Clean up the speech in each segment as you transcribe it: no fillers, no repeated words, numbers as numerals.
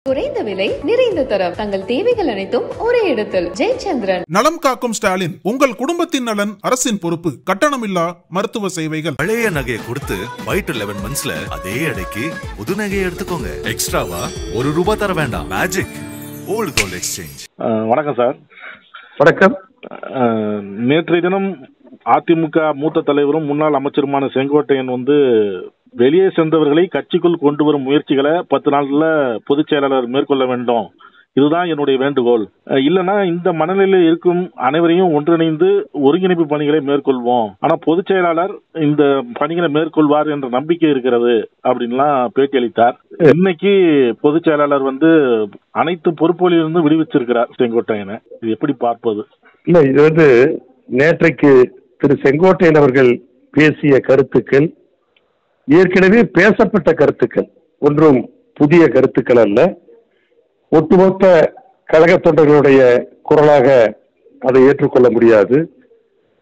குறைந்த விலை நிறைந்த தரம் தங்கள் தேவைகள் அனைத்தும் ஒரே இடத்தில். ஜெயச்சந்திரன். நலம் காக்கும் ஸ்டாலின். உங்கள் குடும்பத்தின் நலன் அரசின் பொறுப்பு. கட்டணமில்லா மருத்துவ சேவைகள். பழைய நகையை கொடுத்து வைட் 11 monthsல அதே அடைக்கு புது நகையை எடுத்துக்கோங்க. எக்ஸ்ட்ராவா ₹1 தர வேண்டாம். Magic old gold exchange. வணக்கம் சார். வணக்கம். நேற்றைய தினம் அதிமுக மூத்த தலைவரும் முன்னாள் அமைச்சருமான செங்கோட்டையன் வெளியே சென்றவர்களை கட்சிக்குள் கொண்டு வரும் முயற்சிகளை 10 நாள்ல பொதுச் செயலாளர் மேற்கொள்ள வேண்டும், இதுதான் என்னுடைய வேண்டுகோள். இல்லைன்னா இந்த மனநிலையில் இருக்கும் அனைவரையும் ஒன்றிணைந்து ஒருங்கிணைப்பு பணிகளை மேற்கொள்வோம். ஆனா பொதுச் செயலாளர் இந்த பணிகளை மேற்கொள்வார் என்ற நம்பிக்கை இருக்கிறது அப்படின்லாம் பேட்டியளித்தார். இன்னைக்கு பொதுச் செயலாளர் அனைத்து பொறுப்புகளிலிருந்து விடுவிச்சிருக்கிறார் செங்கோட்டையனை. இது எப்படி பார்ப்பது? இல்ல, இது நேற்றைக்கு திரு செங்கோட்டையன் அவர்கள் பேசிய கருத்துக்கள் ஏற்கனவே பேசப்பட்ட கருத்துக்கள், ஒன்றும் புதிய கருத்துக்கள் அல்ல. ஒட்டுமொத்த கழக தொண்டர்களுடைய குரலாக அதை ஏற்றுக்கொள்ள முடியாது.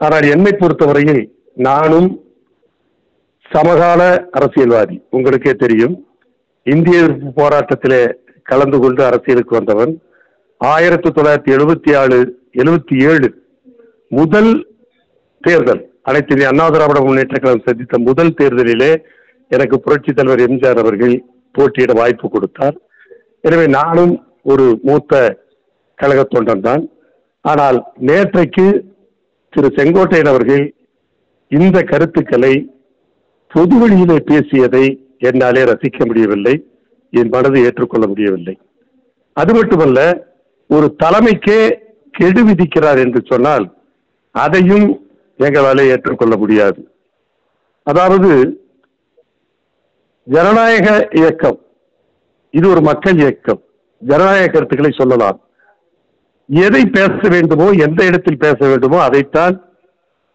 ஆனால் என்னை பொறுத்தவரையில் நானும் சமகால அரசியல்வாதி. உங்களுக்கே தெரியும், இந்திய எதிர்ப்பு போராட்டத்திலே கலந்து கொண்டு அரசியலுக்கு வந்தவன். 1977 முதல் தேர்தல், அனைத்து இந்திய அண்ணா திராவிட முன்னேற்ற கழகம் சந்தித்த முதல் தேர்தலிலே எனக்கு புரட்சி தலைவர் எம்ஜிஆர் அவர்கள் போட்டியிட வாய்ப்பு கொடுத்தார். எனவே நானும் ஒரு மூத்த கழக தொண்டன் தான். ஆனால் நேற்றைக்கு திரு செங்கோட்டையன் அவர்கள் இந்த கருத்துக்களை பொது வழியிலே பேசியதை என்னாலே ரசிக்க முடியவில்லை, என் மனதை ஏற்றுக்கொள்ள முடியவில்லை. அது மட்டுமல்ல, ஒரு தலைமைக்கே கெடு விதிக்கிறார் என்று சொன்னால் அதையும் எங்களாலே ஏற்றுக்கொள்ள முடியாது. அதாவது ஜனநாயக இயக்கம், இது ஒரு மக்கள் இயக்கம். ஜனநாயக கருத்துக்களை சொல்லலாம். எதை பேச வேண்டுமோ, எந்த இடத்தில் பேச வேண்டுமோ அதைத்தான்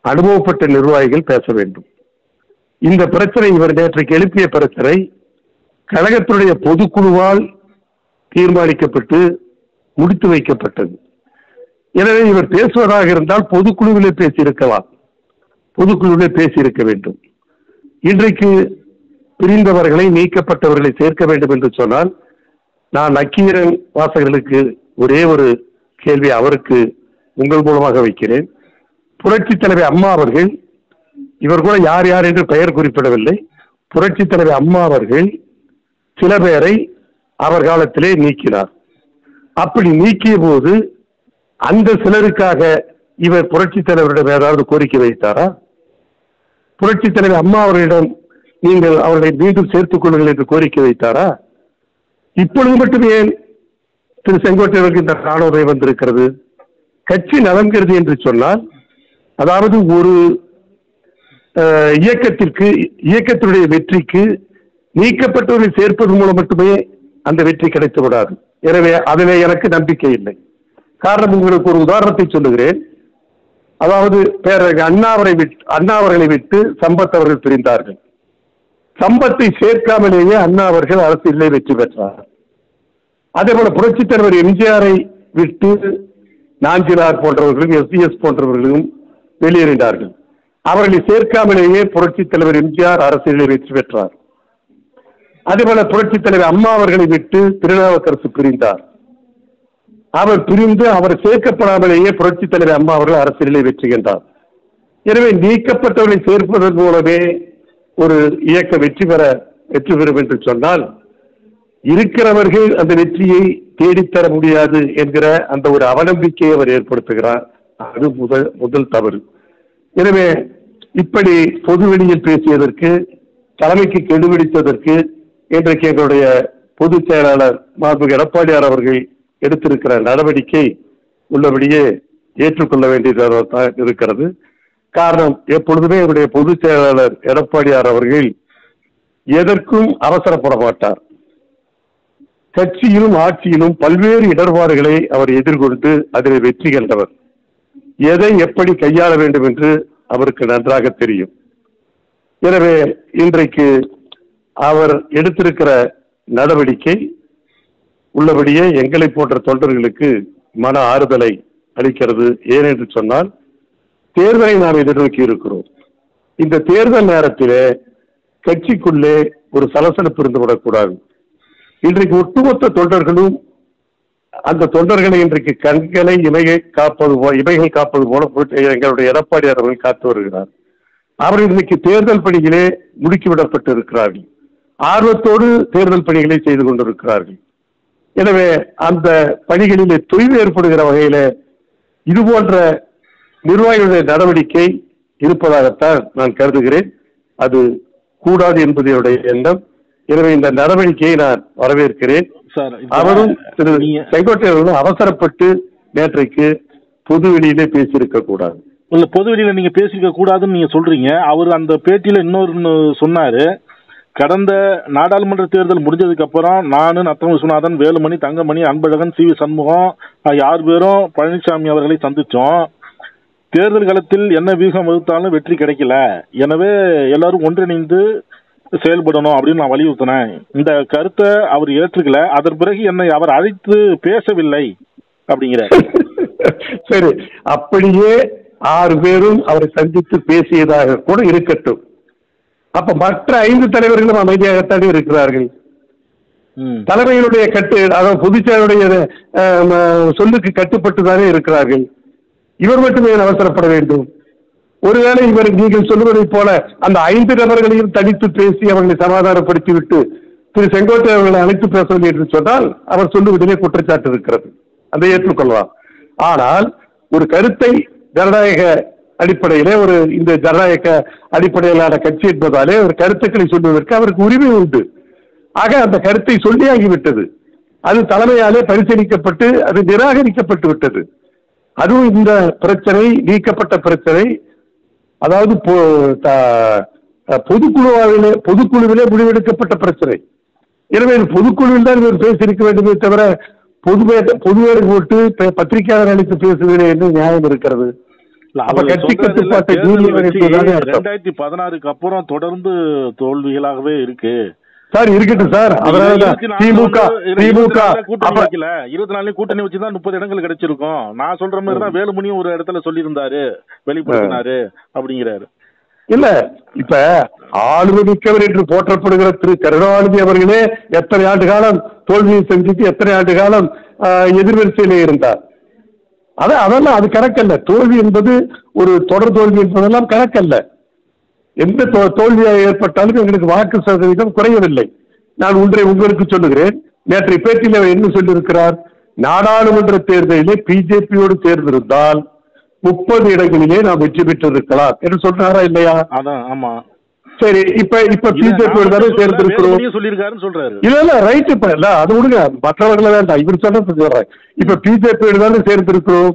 அனுபவப்பட்ட நிர்வாகிகள் பேச வேண்டும். இந்த பிரச்சனை, இவர் நேற்றைக்கு எழுப்பிய பிரச்சனை கழகத்தினுடைய பொதுக்குழுவால் தீர்மானிக்கப்பட்டு முடித்து வைக்கப்பட்டது. எனவே இவர் பேசுவதாக இருந்தால் பொதுக்குழுவிலே பேசியிருக்கலாம், பொதுக்குழுவிலே பேசியிருக்க வேண்டும். இன்றைக்கு பிரிந்தவர்களை, நீக்கப்பட்டவர்களை சேர்க்க வேண்டும் என்று சொன்னால், நான் நக்கீரன் வாசகர்களுக்கு ஒரே ஒரு கேள்வி அவருக்கு உங்கள் மூலமாக வைக்கிறேன். புரட்சி தலைவர் அம்மா அவர்கள், இவர் கூட யார் யார் என்று பெயர் குறிப்பிடவில்லை, புரட்சி தலைவர் அம்மா அவர்கள் சில பேரை அவர் காலத்திலே நீக்கினார். அப்படி நீக்கிய போது அந்த சிலருக்காக இவர் புரட்சி தலைவரிடம் ஏதாவது கோரிக்கை வைத்தாரா? புரட்சி தலைவர் அம்மா அவர்களிடம் நீங்கள் அவர்களை மீண்டும் சேர்த்துக் கொள்ளுங்கள் என்று கோரிக்கை வைத்தாரா? இப்பொழுது மட்டும் ஏன் திரு செங்கோட்டையனுக்கு இந்த காணொலி வந்திருக்கிறது? கட்சி நலன்கிறது என்று சொன்னால், அதாவது ஒரு இயக்கத்தினுடைய வெற்றிக்கு நீக்கப்பட்டவர்களை சேர்ப்பது மூலம் மட்டுமே அந்த வெற்றி கிடைத்து விடாது. எனவே அதிலே எனக்கு நம்பிக்கை இல்லை. காரணம், உங்களுக்கு ஒரு உதாரணத்தை சொல்லுகிறேன். அதாவது பேரறிஞர் அண்ணா அவர்களை விட்டு சம்பத் அவர்கள் பிரிந்தார்கள். சம்பத்தை சேர்க்காமலேயே அண்ணா அவர்கள் அரசியலிலே வெற்றி பெற்றார். அதே போல புரட்சி தலைவர் எம்ஜிஆரை விட்டு நாஞ்சிலார் போன்றவர்களும் எஸ்பிஎஸ் போன்றவர்களும் வெளியேறினார்கள். அவர்களை சேர்க்காமலேயே புரட்சி தலைவர் எம்ஜிஆர் அரசியலில் வெற்றி பெற்றார். அதே போல புரட்சி தலைவர் அம்மா அவர்களை விட்டு திருநாவுக்கரசு பிரிந்தார். அவர் பிரிந்து அவர் சேர்க்கப்படாமலேயே புரட்சி தலைவர் அம்மா அவர்கள் அரசியலிலே வெற்றி கண்டார். எனவே நீக்கப்பட்டவர்களை சேர்ப்பதன் மூலமே ஒரு இயக்க வெற்றி பெறும் என்று சொன்னால், இருக்கிறவர்கள் அந்த வெற்றியை தேடித்தர முடியாது என்கிற அந்த ஒரு அவநம்பிக்கையை அவர் ஏற்படுத்துகிறார். அது முதல் தவறு. எனவே இப்படி பொது வெளியில் பேசியதற்கு, தலைமைக்கு கெடுபிடித்ததற்கு இன்றைக்கு எங்களுடைய பொதுச் செயலாளர் மாண்புமிகு எடப்பாடியார் அவர்கள் எடுத்திருக்கிற நடவடிக்கை உள்ளபடியே ஏற்றுக்கொள்ள வேண்டியதாக இருக்கிறது. காரணம், எப்பொழுதுமே என்னுடைய பொதுச் செயலாளர் எடப்பாடியார் அவர்கள் எதற்கும் அவசரப்பட மாட்டார். கட்சியிலும் ஆட்சியிலும் பல்வேறு இடர்பாடுகளை அவர் எதிர்கொண்டு அதில் வெற்றி கண்டவர். எதை எப்படி கையாள வேண்டும் என்று அவருக்கு நன்றாக தெரியும். எனவே இன்றைக்கு அவர் எடுத்திருக்கிற நடவடிக்கை உள்ளபடியே எங்களை போன்ற தொண்டர்களுக்கு மன ஆறுதலை அளிக்கிறது. ஏனென்று சொன்னால், தேர்தலை நாம் எதிர்நோக்கி இருக்கிறோம். இந்த தேர்தல் நேரத்திலே கட்சிக்குள்ளே ஒரு சலசலப்பு இருந்துவிடக்கூடாது. இன்றைக்கு ஒட்டுமொத்த தொண்டர்களும் அந்த தொண்டர்களை இன்றைக்கு கண்களை இமைகள் காப்பது போல எங்களுடைய எடப்பாடியார் அவர்கள் காத்து வருகிறார். அவர்கள் இன்றைக்கு தேர்தல் பணிகளே முடுக்கிவிடப்பட்டு இருக்கிறார்கள். ஆர்வத்தோடு தேர்தல் பணிகளை செய்து கொண்டிருக்கிறார்கள். எனவே அந்த பணிகளிலே தொய்வு ஏற்படுகிற வகையில இது போன்ற நிர்வாகிகளுடைய நடவடிக்கை இருப்பதாகத்தான் நான் கருதுகிறேன். அது கூடாது என்பது என்னுடைய எண்ணம். எனவே இந்த நடவடிக்கையை நான் வரவேற்கிறேன். அவரும் திரு செங்கோட்டையன் அவசரப்பட்டு நேற்றைக்கு பொது வெளியிலே பேசியிருக்க கூடாது. இல்ல, பொது வெளியில நீங்க பேசியிருக்க கூடாதுன்னு நீங்க சொல்றீங்க. அவர் அந்த பேட்டியில இன்னொரு சொன்னாரு, கடந்த நாடாளுமன்ற தேர்தல் முடிஞ்சதுக்கு அப்புறம் நானு, நத்தம் விஸ்வநாதன், வேலுமணி, தங்கமணி, அன்பழகன், சி வி சண்முகம் 6 பேரும் பழனிசாமி அவர்களை சந்திச்சோம். தேர்தல் காலத்தில் என்ன வியூகம் வகுத்தாலும் வெற்றி கிடைக்கல. எனவே எல்லாரும் ஒன்றிணைந்து செயல்படணும் அப்படின்னு நான் வலியுறுத்தினேன். இந்த கருத்தை அவர் ஏற்றுக்கல. அதன் பிறகு என்னை அவர் அழைத்து பேசவில்லை அப்படிங்கிற. சரி, அப்படியே 6 பேரும் அவரை சந்தித்து பேசியதாக கூட இருக்கட்டும். அப்ப மற்ற 5 தலைவர்களும் அமைதியாகத்தானே இருக்கிறார்கள். தலைமையினுடைய அதாவது பொதுச்செயலுடைய சொல்லுக்கு கட்டுப்பட்டுதானே இருக்கிறார்கள். இவர் மட்டுமே அவசரப்பட வேண்டும். ஒருவேளை இவர் நீங்கள் சொல்லுவதை போல அந்த 5 நபர்களையும் தனித்து பேசி அவர்களை சமாதானப்படுத்திவிட்டு திரு செங்கோட்டையன் அவர்களை அழைத்து பேசவில்லை என்று சொன்னால் அவர் சொல்லுவதிலே குற்றச்சாட்டு இருக்கிறது. அதை ஏற்றுக்கொள்ளலாம். ஆனால் ஒரு கருத்தை ஜனநாயக அடிப்படையிலே இந்த ஜனநாயக அடிப்படையிலான கட்சி என்பதாலே ஒரு கருத்துக்களை சொல்வதற்கு அவருக்கு உரிமை உண்டு. ஆக அந்த கருத்தை சொல்லியாகிவிட்டது. அது தலைமையாலே பரிசீலிக்கப்பட்டு அது நிராகரிக்கப்பட்டு விட்டது. அதுவும் இந்த பிரச்சனை நீக்கப்பட்ட பிரச்சனை, அதாவது பொதுக்குழுவிலே முடிவெடுக்கப்பட்ட பிரச்சனை. எனவே பொதுக்குழுவில் தான் இவர் பேசியிருக்க வேண்டுமே தவிர பொதுவேறு போட்டு பத்திரிகையாளர் அழைத்து பேசுவதில்லை என்று நியாயம் இருக்கிறது. அப்ப கட்சி கட்டுப்பாட்டை 2016க்கு அப்புறம் தொடர்ந்து தோல்விகளாகவே இருக்கு சார். இருக்கட்டும் சார், அதனாலதான் திமுக 24 கூட்டணி வச்சுதான் 30 இடங்கள் கிடைச்சிருக்கும். நான் சொல்ற மாதிரி தான் வேலுமணியும் ஒரு இடத்துல சொல்லியிருந்தாரு, வெளிப்படுத்தினாரு அப்படிங்கிறாரு. இல்ல, இப்ப ஆளுமிக்கவர் என்று போற்றப்படுகிற திரு கருணாநிதி அவர்களே எத்தனை ஆண்டு காலம் தோல்வியை சந்தித்து எத்தனை ஆண்டு காலம் எதிர்வரிசையிலே இருந்தார். அதெல்லாம் அது கணக்கல்ல. தோல்வி என்பது ஒரு தொடர் தோல்வி என்பதெல்லாம் கணக்கல்ல. எந்த தோல்வியாக ஏற்பட்டாலும் எங்களுக்கு வாக்கு சதவீதம் குறையவில்லை. நான் ஒன்றை உங்களுக்கு சொல்லுகிறேன். நேற்றைய பேட்டியில் அவர் என்ன சொல்லியிருக்கிறார்? நாடாளுமன்ற தேர்தலிலே பிஜேபியோடு சேர்ந்திருந்தால் 30 இடங்களிலே நாம் வெற்றி பெற்றிருக்கலாம் என்று சொல்றாரா இல்லையா? சரி, இப்ப பிஜேபியோடு தானே சேர்ந்திருக்கிறோம். இல்ல ரைட். இப்ப இல்ல அது விடுங்க, மற்றவர்களை வேண்டாம், இவர் சொல்றது சொல்றேன். இப்ப பிஜேபியோடு தானே சேர்ந்திருக்கிறோம்.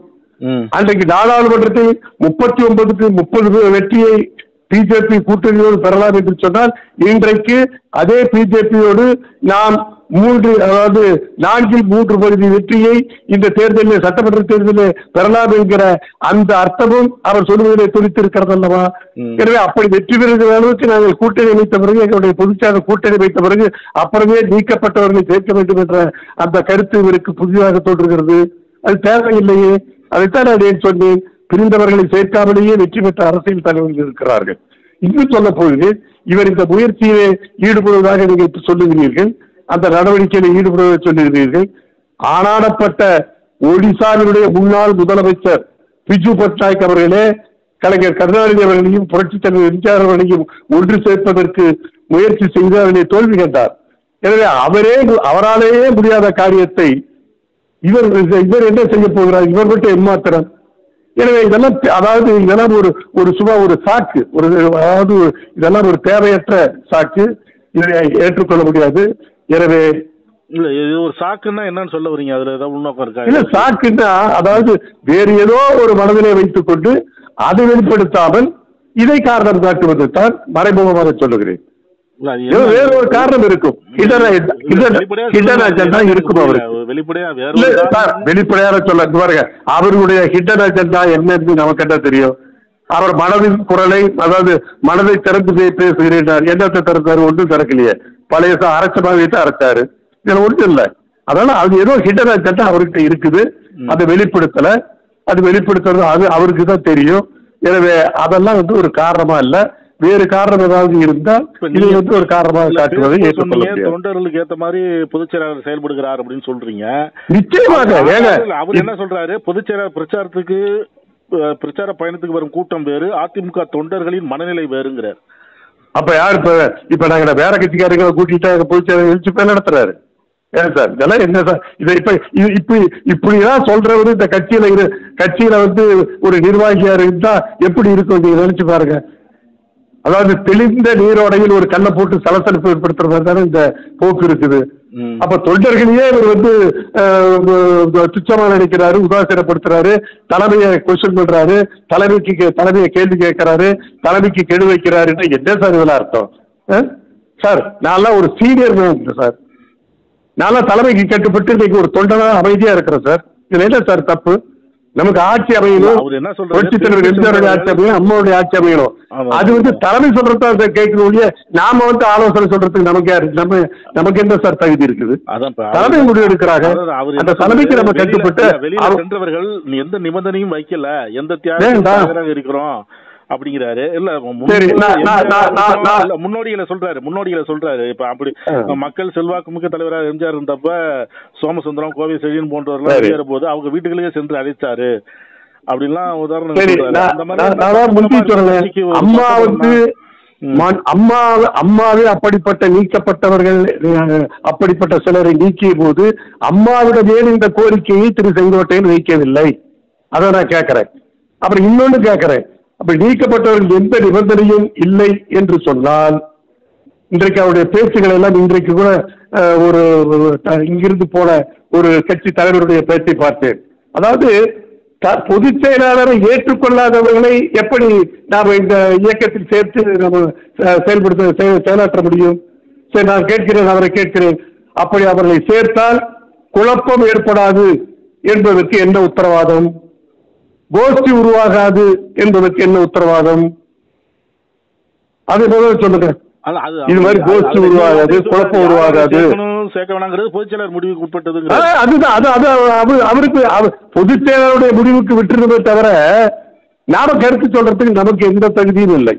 அன்றைக்கு நாடாளுமன்றத்தை 39க்கு 30 வெற்றியை பிஜேபி கூட்டணியோடு பெறலாம் என்று சொன்னால் இன்றைக்கு அதே பிஜேபியோடு நாம் 4 பகுதி வெற்றியை இந்த தேர்தலில் சட்டமன்ற தேர்தலில் பெறலாம் என்கிற அந்த அர்த்தமும் அவர் சொல்லுவதிலே துணித்திருக்கிறது அல்லவா? எனவே அப்படி வெற்றி பெறுகிற அளவுக்கு நாங்கள் கூட்டணி அமைத்த பிறகு, எங்களுடைய பொதுச்சாக கூட்டணி வைத்த பிறகு அப்புறமே நீக்கப்பட்டவர்களை சேர்க்க வேண்டும் என்ற அந்த கருத்து இவருக்கு புதிதாக தோன்றுகிறது. அது தேவையில்லையே. அதைத்தான் நான் சொன்னேன். பிரிந்தவர்களை சேர்க்காமலேயே வெற்றி பெற்ற அரசியல் தலைவர்கள் இருக்கிறார்கள். இன்னும் சொல்ல போது இவர் இந்த முயற்சியிலே ஈடுபடுவதாக நீங்கள் சொல்லுகிறீர்கள், அந்த நடவடிக்கையில் ஈடுபடுவதை சொல்லுகிறீர்கள். ஆனாடப்பட்ட ஒடிசாவினுடைய முன்னாள் முதலமைச்சர் பிஜு பட்நாயக் அவர்களே கலைஞர் கருணாநிதி அவர்களையும் புரட்சித் தலைவர் எம்ஜிஆர் அவர்களையும் ஒன்று சேர்ப்பதற்கு முயற்சி செய்து அதனை தோல்வி கண்டார். எனவே அவராலேயே முடியாத காரியத்தை இவர் என்ன செய்ய போகிறார்? இவர் மட்டும் எம்மாத்திரம். எனவே இதெல்லாம் ஒரு சும்மா ஒரு சாக்கு, இதெல்லாம் ஒரு தேவையற்ற சாக்கு. இதை ஏற்றுக்கொள்ள முடியாது. எனவே ஒரு சாக்குன்னா என்னன்னு சொல்ல வரீங்க? அதுல ஏதாவது உள்நோக்கம் இருக்கா? இல்ல, சாக்குன்னா வேறு ஏதோ ஒரு மனதிலே வைத்துக் கொண்டு அதை வெளிப்படுத்தாமல் இதை காரணம் காட்டுவது தான் மறைமுகமாக சொல்லுகிறேன். வேற ஒரு காரணம் இருக்கும். இருக்கும் வெளிப்படையாக சொல்ல பாருங்க. அவர்களுடைய ஹிடன் அஜெண்டா என்னன்னு நமக்கு என்ன தெரியும்? அவர் மனதின் குரலை, அதாவது மனதை திறந்து பேசுகிறேன். என்னத்தை திறந்தாரு? ஒன்றும் திறக்கலையே. பழைய அரைச்ச மாதிரி அரைச்சாரு. இதுல ஒன்றும் இல்லை. அதனால அது ஏதோ ஹிடன் அஜெண்டா அவர்கிட்ட இருக்குது. அதை வெளிப்படுத்தல. அது வெளிப்படுத்துறது அது அவருக்கு தான் தெரியும். எனவே அதெல்லாம் ஒரு காரணமா இல்லை. வேறு காரணம் ஏதாவது இருந்தால் இது வந்து ஒரு காரணமாக காட்டுவதை ஏற்றுக்கொள்ள முடியாது. தொண்டர்களுக்கு ஏற்ற மாதிரி பொதுச் செயலாளர் செயல்படுகிறார் அப்படின்னு சொல்றீங்க. நிச்சயமாக அவர் என்ன சொல்றாரு, பொதுச் செயலாளர் பிரச்சார பயணத்துக்கு வரும் கூட்டம் வேறு, அதிமுக தொண்டர்களின் மனநிலை வேறுங்கிறார். அப்ப யாரு இப்ப நாங்க வேற கட்சிக்காரங்களை கூட்டிட்டு பொதுச் செயலாளர் நடத்துறாரு? ஏன் சார் இதெல்லாம் என்ன சார்? இதை இப்படிதான் சொல்றவரு இந்த கட்சியில வந்து ஒரு நிர்வாகியா இருந்தா எப்படி இருக்கும் நீங்க நினைச்சு பாருங்க. அதாவது தெளிந்த நீரோடையில் ஒரு கல்லை போட்டு சலசலப்பு ஏற்படுத்துற மாதிரி தானே இந்த போக்கு இருக்குது. அப்ப தொண்டர்களையே இவர் வந்து துச்சமா நினைக்கிறாரு, உதாசீனப்படுத்துறாரு, தலைமையை கொஸ்டின் பண்றாரு, தலைமையை கேள்வி கேட்கிறாரு, தலைமைக்கு கெடு வைக்கிறாரு. என்ன சார் இதெல்லாம் அர்த்தம்? சார் நான் ஒரு சீனியர் சார், நான் தலைமைக்கு கட்டுப்பட்டு இன்னைக்கு ஒரு தொண்டனா அமைதியா இருக்கிறேன் சார். இதுல என்ன சார் தப்பு? நமக்கு ஆட்சி அமையணும், புரட்சித் தலைவர் எம்ஜிஆருடைய ஆட்சி அமையணும், அம்மாவுடைய ஆட்சி அமையணும். அது வந்து தலைமை சொல்றதா கேட்கக்கூடிய நாம வந்து ஆலோசனை சொல்றதுக்கு நமக்கு யாரு, நமக்கு என்ன சார் தகுதி இருக்குது? தலைமை முடிவு எடுக்கிறாங்க, அந்த தலைமைக்கு நம்ம கட்டுப்பட்டு சென்றவர்கள் எந்த நிபந்தனையும் வைக்கல, எந்த தியாகம் இருக்கிறோம் அப்படிங்கிறாரு. இல்ல முன்னோடிகளை சொல்றாரு. இப்ப அப்படி மக்கள் செல்வாக்கு மிக்க தலைவராக எம்ஜிஆர் இருந்தப்ப சோமசுந்தரம், கோவை செழியன் போன்றவர்கள் வெளியேற போது அவங்க வீட்டுகளுக்கே சென்று அழைச்சாரு அப்படின்லாம் உதாரணம். அம்மா வந்து அம்மாவே அப்படிப்பட்ட நீக்கப்பட்டவர்கள், அப்படிப்பட்ட சிலரை நீக்கிய போது அம்மாவிடமே இந்த கோரிக்கையை திரு செங்கோட்டையன் வைக்கவில்லை. அதை நான் கேட்கிறேன். அப்புறம் இன்னொன்னு கேட்கிறேன், அப்படி நீக்கப்பட்டவர்கள் எந்த நிபந்தனையும் இல்லை என்று சொன்னால் இன்றைக்கு அவருடைய பேச்சுகள் எல்லாம் இன்றைக்கு கூட ஒரு இங்கிருந்து போன ஒரு கட்சி தலைவருடைய பேச்சை பார்த்தேன். அதாவது பொதுச் செயலாளரை ஏற்றுக்கொள்ளாதவர்களை எப்படி நாம் இந்த இயக்கத்தில் சேர்த்து நம்ம செயலாற்ற முடியும்? சரி, நான் கேட்கிறேன், அவரை கேட்கிறேன், அப்படி அவர்களை சேர்த்தால் குழப்பம் ஏற்படாது என்பதற்கு என்ன உத்தரவாதம்? கோஷ்டி உருவாகாது என்பதற்கு என்ன உத்தரவாதம்? அது முதல்ல சொல்லுங்க. இது மாதிரி கோஷ்டி உருவாகாது, குழப்பம் உருவாகாது, பொதுச்செயலாளர் முடிவுக்கு உட்பட்டது. அதுதான் அவருக்கு பொதுச் செயலாளருடைய முடிவுக்கு விட்டுருந்தே தவிர நாம கருத்து சொல்றதுக்கு நமக்கு எந்த தகுதியும் இல்லை.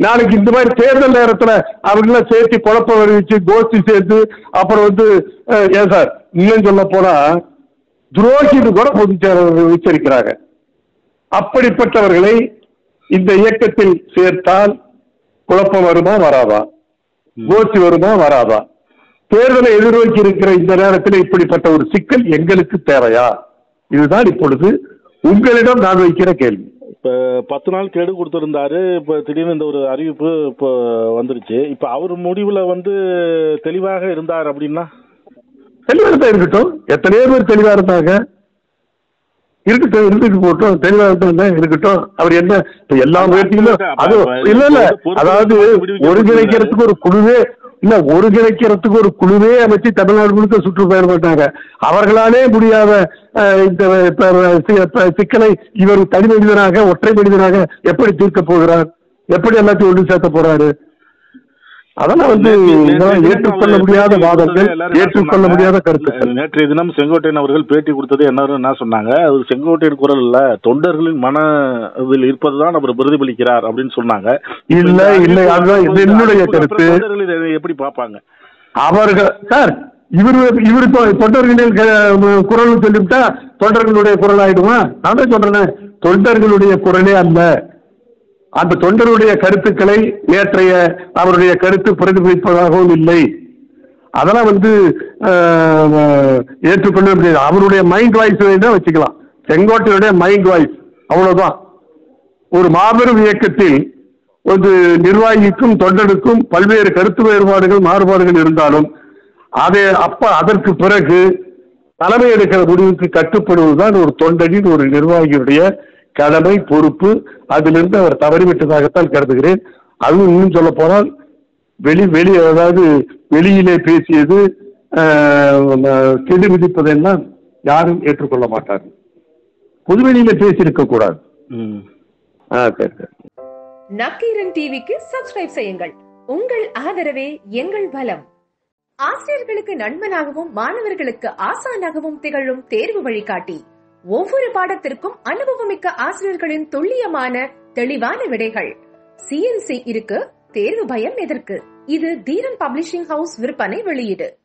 நாளைக்கு இந்த மாதிரி தேர்தல் நேரத்துல அவங்கள சேர்த்து குழப்பம் அறிவிச்சு கோஷ்டி சேர்த்து அப்புறம் வந்து ஏன் சார் இன்னும் சொல்ல போனா துரோகின்னு கூட பொதுச் செயலாளர்கள் உச்சரிக்கிறாங்க. அப்படிப்பட்டவர்களை இந்த இயக்கத்தில் சேர்த்தால் குழப்பம் வருமா வராதா? கோஷ்டி வருமா வராதா? தேர்தலை எதிர்நோக்கி இருக்கிற இந்த நேரத்தில் இப்படிப்பட்ட ஒரு சிக்கல் எங்களுக்கு தேவையா? இதுதான் இப்பொழுது உங்களிடம் நான் வைக்கிற கேள்வி. இப்ப 10 நாள் கெடு கொடுத்திருந்தாரு. இப்ப திடீர்னு இந்த ஒரு அறிவிப்பு இப்போ வந்துருச்சு. இப்ப அவர் முடிவுல வந்து தெளிவாக இருந்தார் அப்படின்னா தெளிவா இருந்தா இருக்கட்டும். எத்தனையோ பேர் தெளிவா இருந்தாங்க, இருக்கட்டும், இருந்துட்டு போட்டோம். தெளிவா இருந்தா இருக்கட்டும். அவர் என்ன எல்லா முயற்சிகளும் அது இல்ல அதாவது ஒருங்கிணைக்கிறதுக்கு ஒரு குழுவே அமைச்சு தமிழ்நாடு முழுக்க சுற்றுப்பயணம் பண்ணாங்க. அவர்களாலே முடியாத இந்த சிக்கலை இவர் தனி மனிதனாக, ஒற்றை மனிதனாக எப்படி தீர்க்க போகிறார்? எப்படி எல்லாத்தையும் ஒன்று சேர்த்த போறாரு? அதெல்லாம் வந்து ஏற்றுக்கொள்ள முடியாத வாதங்கள், ஏற்றுக்கொள்ள முடியாத கருத்துக்கள். நேற்றைய தினம் செங்கோட்டையன் அவர்கள் பேட்டி கொடுத்தது என்ன சொன்னாங்க, அது செங்கோட்டையன் குரல் இல்ல, தொண்டர்களின் மனதில் இருப்பதுதான் அவர் பிரதிபலிக்கிறார் அப்படின்னு சொன்னாங்க. இல்ல அதுதான் என்னுடைய கருத்து. எப்படி பார்ப்பாங்க அவர்கள்? சார் இவரு தொண்டர்களின் குரல் சொல்லிவிட்டா தொண்டர்களுடைய குரல் ஆயிடுமா? நான் தான் சொல்றேன், தொண்டர்களுடைய குரலே அல்ல. அந்த தொண்டருடைய கருத்துக்களை நேற்றைய அவருடைய கருத்து பிரதிபலிப்பதாகவும் இல்லை. அதெல்லாம் வந்து ஏற்றுக்கொள்ள முடியாது. அவருடைய மைண்ட் வாய்ஸ் தான் வச்சுக்கலாம், செங்கோட்டையுடைய மைண்ட் வாய்ஸ், அவ்வளவுதான். ஒரு மாபெரும் இயக்கத்தில் ஒரு நிர்வாகிக்கும் தொண்டனுக்கும் பல்வேறு கருத்து வேறுபாடுகள், மாறுபாடுகள் இருந்தாலும் அதற்கு பிறகு தலைமை எடுக்கிற முடிவுக்கு கட்டுப்படுவதுதான் ஒரு தொண்டனின், ஒரு நிர்வாகியுடைய கடமை, பொறுப்பு. அதிலிருந்து அவர் தவறிவிட்டதாகத்தான் கருதுகிறேன். அதுவும் இன்னும் சொல்ல போனால் அதாவது வெளியிலே பேசியது, கெடு விதிப்பதெல்லாம் யாரும் ஏற்றுக்கொள்ள மாட்டார்கள். பொதுவெளியில பேசியிருக்க கூடாது. நக்கீரன் டிவிக்கு சப்ஸ்கிரைப் செய்யுங்கள். உங்கள் ஆதரவே எங்கள் பலம். ஆசிரியர்களுக்கு நண்பனாகவும் மாணவர்களுக்கு ஆசானாகவும் திகழும் தேர்வு வழிகாட்டி. ஒவ்வொரு பாடத்திற்கும் அனுபவமிக்க ஆசிரியர்களின் துல்லியமான தெளிவான விடைகள். CNC இருக்கு, தேர்வு பயம் எதற்கு? இது தீரன் பப்ளிஷிங் ஹவுஸ் விற்பனை வெளியீடு.